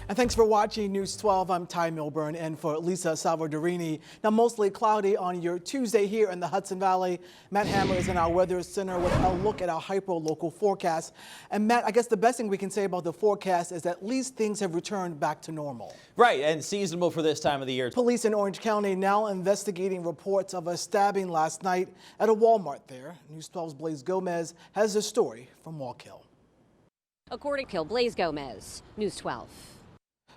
And thanks for watching News 12. I'm Ty Milburn and for Lisa Salvadorini. Now mostly cloudy on your Tuesday here in the Hudson Valley. Matt Hammer is in our weather center with a look at our hyper-local forecast. And Matt, I guess the best thing we can say about the forecast is at least things have returned back to normal. Right, and seasonable for this time of the year. Police in Orange County now investigating reports of a stabbing last night at a Walmart there. News 12's Blaze Gomez has a story from Walk Hill. According to Blaze Gomez, News 12.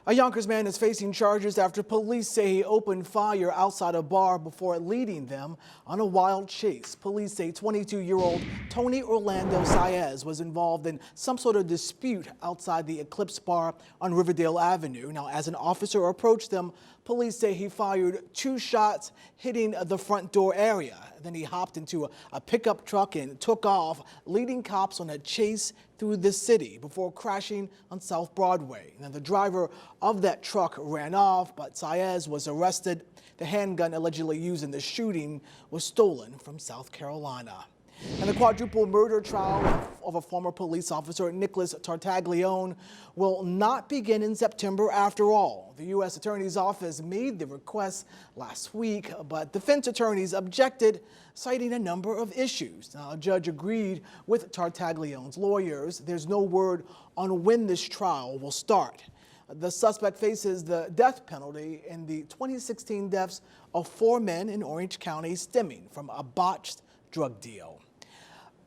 A Yonkers man is facing charges after police say he opened fire outside a bar before leading them on a wild chase. Police say 22-year-old Tony Orlando Saez was involved in some sort of dispute outside the Eclipse bar on Riverdale Avenue. Now, as an officer approached them, police say he fired 2 shots hitting the front door area. Then he hopped into a pickup truck and took off, leading cops on a chase through the city before crashing on South Broadway. Now, the driver of that truck ran off, but Saez was arrested. The handgun allegedly used in the shooting was stolen from South Carolina. And the quadruple murder trial of a former police officer, Nicholas Tartaglione, will not begin in September after all. The U.S. Attorney's Office made the request last week, but defense attorneys objected, citing a number of issues. Now, a judge agreed with Tartaglione's lawyers. There's no word on when this trial will start. The suspect faces the death penalty in the 2016 deaths of 4 men in Orange County stemming from a botched drug deal.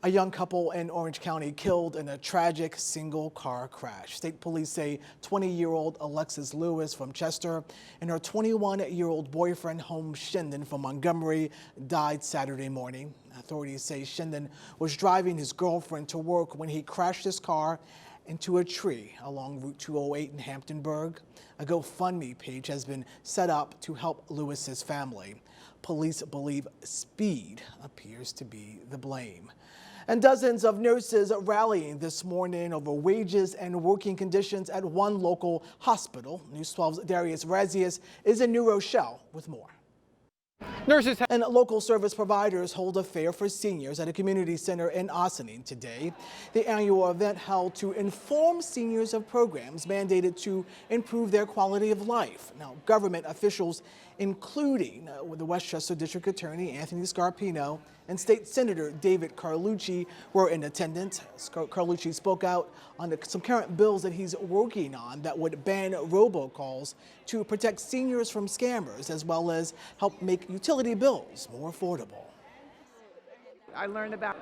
A young couple in Orange County killed in a tragic single-car crash. State police say 20-year-old Alexis Lewis from Chester and her 21-year-old boyfriend, Holmes Shendon from Montgomery, died Saturday morning. Authorities say Shendon was driving his girlfriend to work when he crashed his car into a tree along Route 208 in Hamptonburg. A GoFundMe page has been set up to help Lewis's family. Police believe speed appears to be the blame. And dozens of nurses rallying this morning over wages and working conditions at one local hospital. News 12's Darius Razius is in New Rochelle with more. Nurses and local service providers hold a fair for seniors at a community center in Ossining today. The annual event held to inform seniors of programs mandated to improve their quality of life. Now, government officials, including the Westchester District Attorney Anthony Scarpino and State Senator David Carlucci, were in attendance. Carlucci spoke out on some current bills that he's working on that would ban robocalls to protect seniors from scammers, as well as help make utility bills more affordable. I learned about.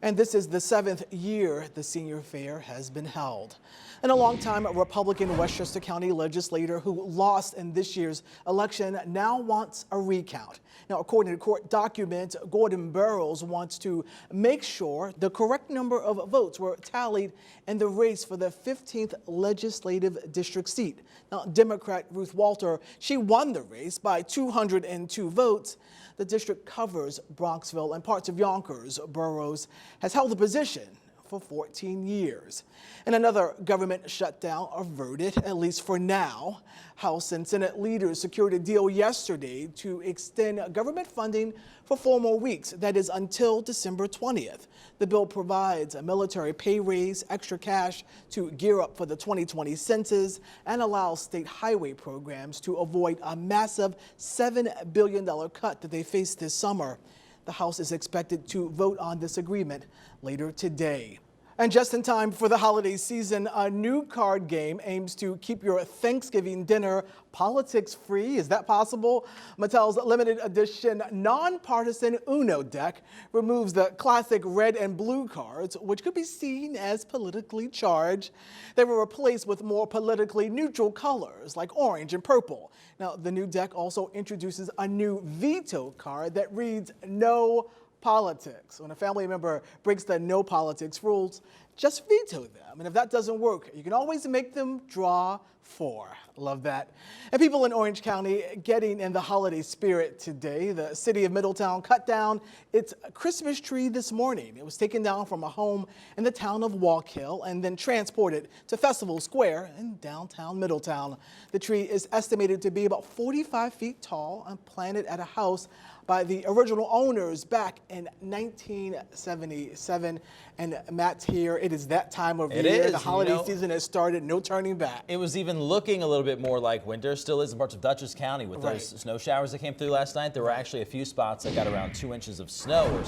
And this is the 7th year the senior fair has been held. And a longtime Republican Westchester County legislator who lost in this year's election now wants a recount. Now, according to court documents, Gordon Burrows wants to make sure the correct number of votes were tallied in the race for the 15th legislative district seat. Now, Democrat Ruth Walter, she won the race by 202 votes. The district covers Bronxville and parts of Yonkers. Burrows has held the position for 14 years. And another government shutdown averted, at least for now. House and Senate leaders secured a deal yesterday to extend government funding for 4 more weeks, that is until December 20th. The bill provides a military pay raise, extra cash to gear up for the 2020 census, and allows state highway programs to avoid a massive $7 billion cut that they faced this summer. The House is expected to vote on this agreement later today. And just in time for the holiday season, a new card game aims to keep your Thanksgiving dinner politics-free. Is that possible? Mattel's limited edition nonpartisan Uno deck removes the classic red and blue cards, which could be seen as politically charged. They were replaced with more politically neutral colors like orange and purple. Now, the new deck also introduces a new veto card that reads "No Politics." When a family member breaks the no politics rules, just veto them. And if that doesn't work, you can always make them draw 4. Love that. And people in Orange County getting in the holiday spirit today. The city of Middletown cut down its Christmas tree this morning. It was taken down from a home in the town of Walk Hill and then transported to Festival Square in downtown Middletown. The tree is estimated to be about 45 feet tall and planted at a house by the original owners back in 1977. And Matt's here. It is that time of It year. is, The holiday you know. season has started. No turning back. It was even looking a little bit more like winter. Still is in parts of Dutchess County with those snow showers that came through last night. There were actually a few spots that got around 2 inches of snow.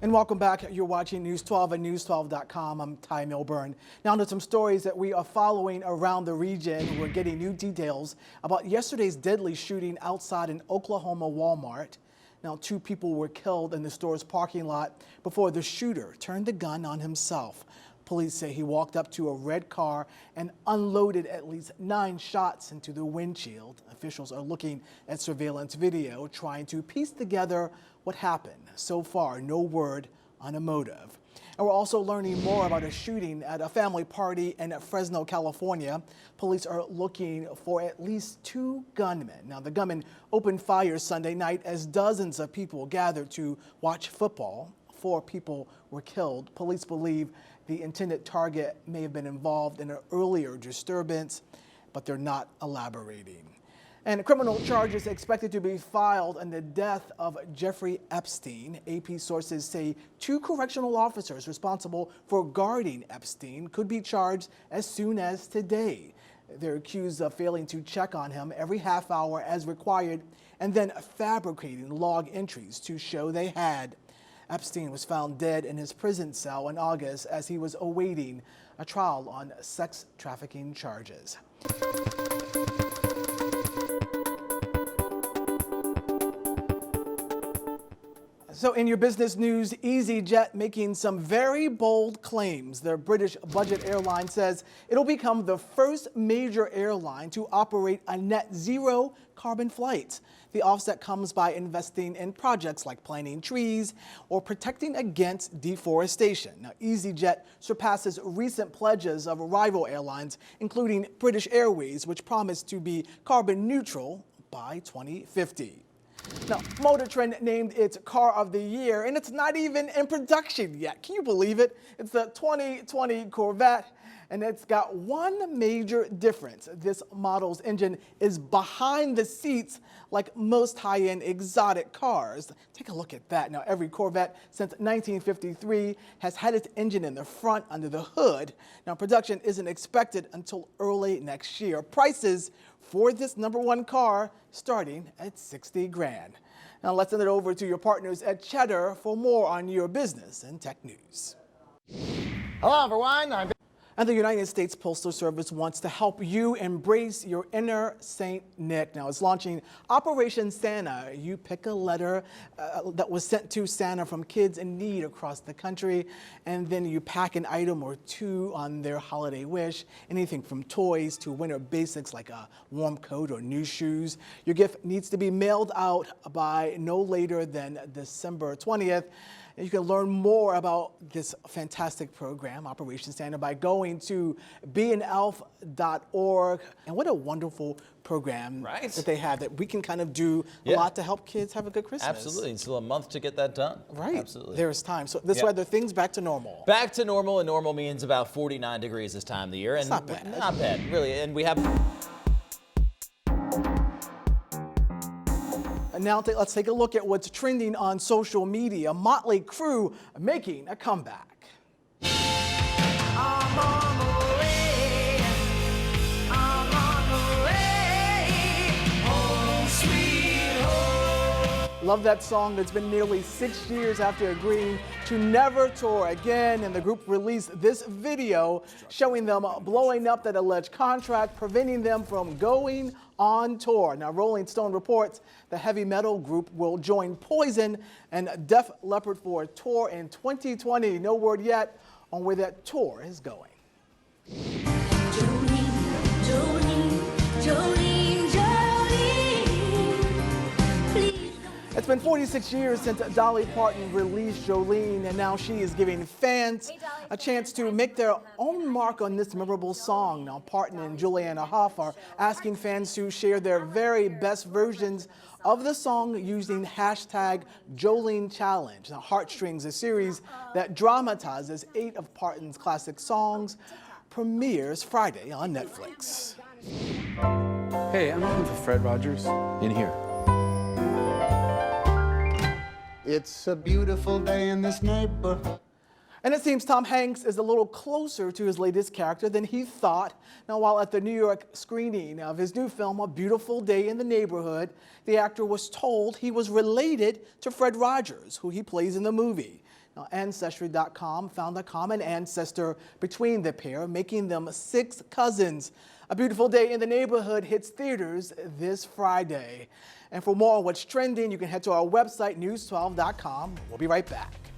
And welcome back. You're watching News 12 at news12.com. I'm Ty Milburn. Now to some stories that we are following around the region. We're getting new details about yesterday's deadly shooting outside an Oklahoma Walmart. Now, 2 people were killed in the store's parking lot before the shooter turned the gun on himself. Police say he walked up to a red car and unloaded at least 9 shots into the windshield. Officials are looking at surveillance video, trying to piece together what happened. So far, no word on a motive. And we're also learning more about a shooting at a family party in Fresno, California. Police are looking for at least 2 gunmen. Now, the gunman opened fire Sunday night as dozens of people gathered to watch football. 4 people were killed. Police believe the intended target may have been involved in an earlier disturbance, but they're not elaborating. And criminal charges expected to be filed in the death of Jeffrey Epstein. AP sources say 2 correctional officers responsible for guarding Epstein could be charged as soon as today. They're accused of failing to check on him every half hour as required and then fabricating log entries to show they had. Epstein was found dead in his prison cell in August as he was awaiting a trial on sex trafficking charges. So in your business news, EasyJet making some very bold claims. Their British budget airline says it'll become the first major airline to operate a net zero carbon flight. The offset comes by investing in projects like planting trees or protecting against deforestation. Now, EasyJet surpasses recent pledges of rival airlines, including British Airways, which promised to be carbon neutral by 2050. Now, Motor Trend named its Car of the Year, and it's not even in production yet. Can you believe it? It's the 2020 Corvette, and it's got one major difference. This model's engine is behind the seats like most high-end exotic cars. Take a look at that. Now, every Corvette since 1953 has had its engine in the front under the hood. Now, production isn't expected until early next year. Prices for this #1 car starting at $60 grand. Now let's send it over to your partners at Cheddar for more on your business and tech news. Hello everyone, And the United States Postal Service wants to help you embrace your inner Saint Nick. Now it's launching Operation Santa. You pick a letter that was sent to Santa from kids in need across the country, and then you pack an item or 2 on their holiday wish, anything from toys to winter basics like a warm coat or new shoes. Your gift needs to be mailed out by no later than December 20th. You can learn more about this fantastic program, Operation Santa, by going to beanelf.org. And what a wonderful program that they have, that we can kind of do a lot to help kids have a good Christmas. Absolutely. It's still a month to get that done. Right. Absolutely. There's time. So this weather, things back to normal. Back to normal, and normal means about 49 degrees this time of the year. And it's not bad. Not bad, really. And we have... Now let's take a look at what's trending on social media. Motley Crue making a comeback. I'm on the way. I'm on the way. Home sweet home. Love that song. It's been nearly 6 years after agreeing to never tour again, and the group released this video showing them blowing up that alleged contract, preventing them from going on tour. Now, Rolling Stone reports the heavy metal group will join Poison and Def Leppard for a tour in 2020. No word yet on where that tour is going. Jolene, Jolene, Jolene, Jolene. Please don't. It's been 46 years since Dolly Parton released Jolene, and now she is giving fans a chance to make their own mark on this memorable song. Now, Parton and Juliana Hough are asking fans to share their very best versions of the song using hashtag Jolene Challenge. Now, Heartstrings, a series that dramatizes 8 of Parton's classic songs, premieres Friday on Netflix. Hey, I'm looking for Fred Rogers. in here. It's a beautiful day in this neighborhood. And it seems Tom Hanks is a little closer to his latest character than he thought. Now, while at the New York screening of his new film, A Beautiful Day in the Neighborhood, the actor was told he was related to Fred Rogers, who he plays in the movie. Now, Ancestry.com found a common ancestor between the pair, making them 6 cousins. A Beautiful Day in the Neighborhood hits theaters this Friday. And for more on what's trending, you can head to our website, news12.com. We'll be right back.